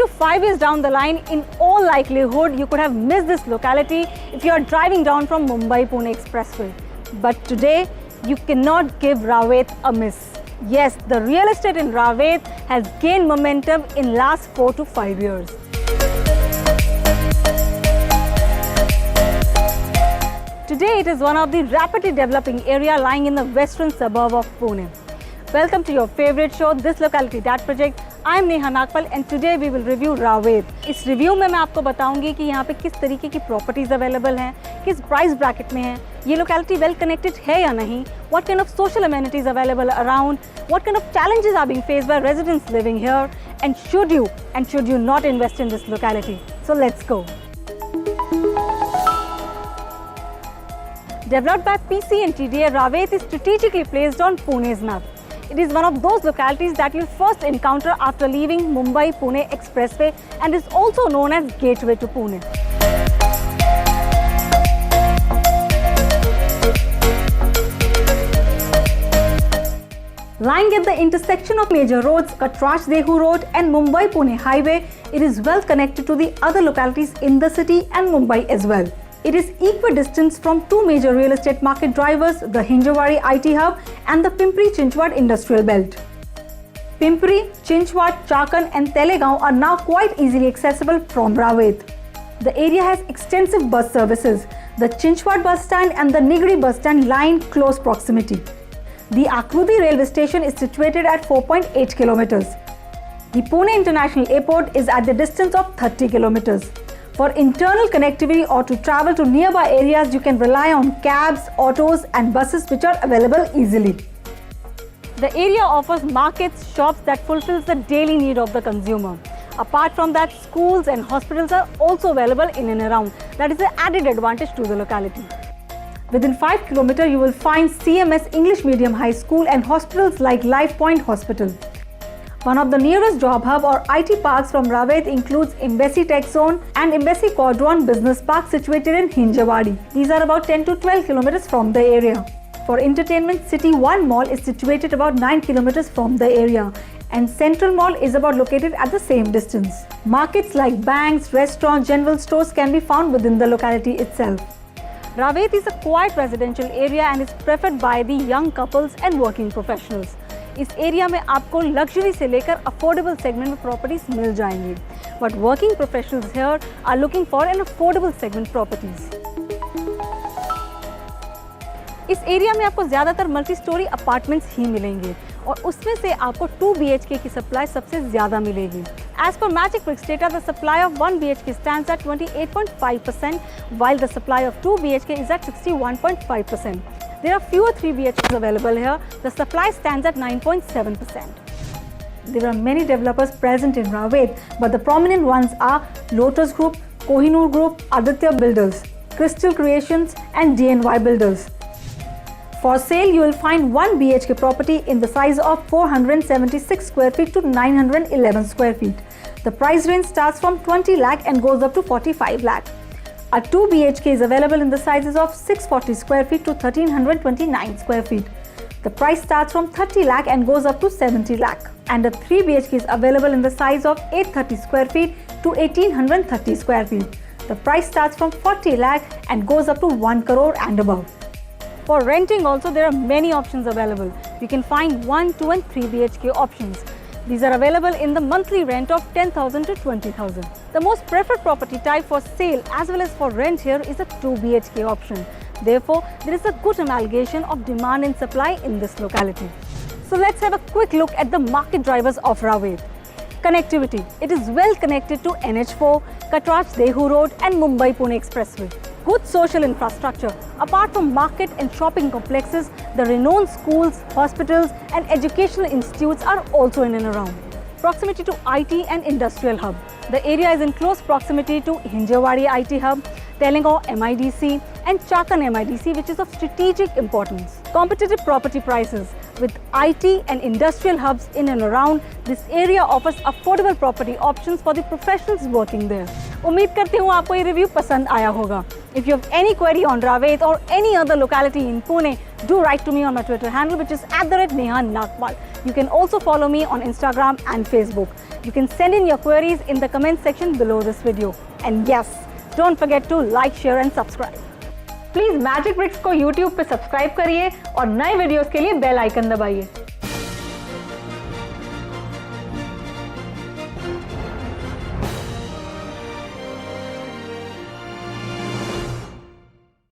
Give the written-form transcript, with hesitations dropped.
to 5 years down the line, in all likelihood, you could have missed this locality if you are driving down from Mumbai-Pune Expressway. But today, you cannot give Ravet a miss. Yes, the real estate in Ravet has gained momentum in last 4 to 5 years. Today, it is one of the rapidly developing area lying in the western suburb of Pune. Welcome to your favorite show, This Locality That Project. I am Neha Nagpal and today we will review Ravet. इस review में मैं आपको बताऊंगी कि यहाँ पे किस तरीके की प्रॉपर्टीज अवेलेबल हैं, किस प्राइस ब्रैकेट में है, ये लोकेलिटी वेल कनेक्टेड है या नहीं, what kind of social amenities available around, what kind of challenges are being faced by residents living here, and should you not invest in this locality. So let's go. Developed by PC and TDA, Ravet is strategically placed on Pune's map. It is one of those localities that you'll first encounter after leaving Mumbai-Pune Expressway and is also known as Gateway to Pune. Lying at the intersection of major roads, Katraj-Dehu Road and Mumbai-Pune Highway, it is well connected to the other localities in the city and Mumbai as well. It is equidistant from two major real estate market drivers, the Hinjawadi IT Hub and the Pimpri-Chinchwad Industrial Belt. Pimpri, Chinchwad, Chakan and Talegaon are now quite easily accessible from Ravet. The area has extensive bus services. The Chinchwad bus stand and the Nigri bus stand lie in close proximity. The Akrudi railway station is situated at 4.8 kilometers. The Pune International Airport is at the distance of 30 kilometers. For internal connectivity or to travel to nearby areas, you can rely on cabs, autos and buses which are available easily. The area offers markets, shops that fulfills the daily need of the consumer. Apart from that, schools and hospitals are also available in and around. That is an added advantage to the locality. Within 5 km, you will find CMS English Medium High School and hospitals like Life Point Hospital. One of the nearest job hub or IT parks from Ravet includes Embassy Tech Zone and Embassy Quadron Business Park situated in Hinjawadi. These are about 10 to 12 kilometers from the area. For entertainment, City 1 Mall is situated about 9 kilometers from the area and Central Mall is about located at the same distance. Markets like banks, restaurants, general stores can be found within the locality itself. Ravet is a quiet residential area and is preferred by the young couples and working professionals. इस area में आपको luxury से लेकर affordable segment में properties मिल जाएंगी, but working professionals here are looking for an affordable segment properties. इस area में आपको ज्यादातर मल्टी स्टोरी अपार्टमेंट्स ही मिलेंगे और उसमें से आपको 2 BHK की सप्लाई सबसे ज्यादा मिलेगी. As per Magic Bricks data, the supply of 1 BHK stands at 28.5%, while the supply of 2 BHK is at 61.5%. There are fewer 3 BHKs available here. The supply stands at 9.7%. There are many developers present in Ravet, but the prominent ones are Lotus Group, Kohinoor Group, Aditya Builders, Crystal Creations and DNY Builders. For sale, you will find 1 BHK property in the size of 476 square feet to 911 square feet. The price range starts from 20 lakh and goes up to 45 lakh. A 2 BHK is available in the sizes of 640 square feet to 1329 square feet. The price starts from 30 lakh and goes up to 70 lakh. And a 3 BHK is available in the size of 830 square feet to 1830 square feet. The price starts from 40 lakh and goes up to 1 crore and above. For renting also, there are many options available. You can find 1, 2 and 3 BHK options. These are available in the monthly rent of 10,000 to 20,000. The most preferred property type for sale as well as for rent here is a 2 BHK option. Therefore, there is a good amalgamation of demand and supply in this locality. So let's have a quick look at the market drivers of Ravet. Connectivity. It is well connected to NH4, Katraj-Dehu Road and Mumbai-Pune Expressway. Good social infrastructure. Apart from market and shopping complexes, the renowned schools, hospitals and educational institutes are also in and around. Proximity to IT and industrial hub. The area is in close proximity to Hinjawadi IT Hub, Talegaon MIDC and Chakan MIDC, which is of strategic importance. Competitive property prices. With IT and industrial hubs in and around, this area offers affordable property options for the professionals working there. उम्मीद करती हूँ आपको ये review पसंद आया होगा. If you have any query on Ravet or any other locality in Pune, do write to me on my Twitter handle, which is @neha-nagpal. You can also follow me on Instagram and Facebook. You can send in your queries in the comment section below this video. And yes, don't forget to like, share and subscribe. Please Magic Bricks को YouTube पे subscribe करिए और नए videos के लिए bell icon दबाइए।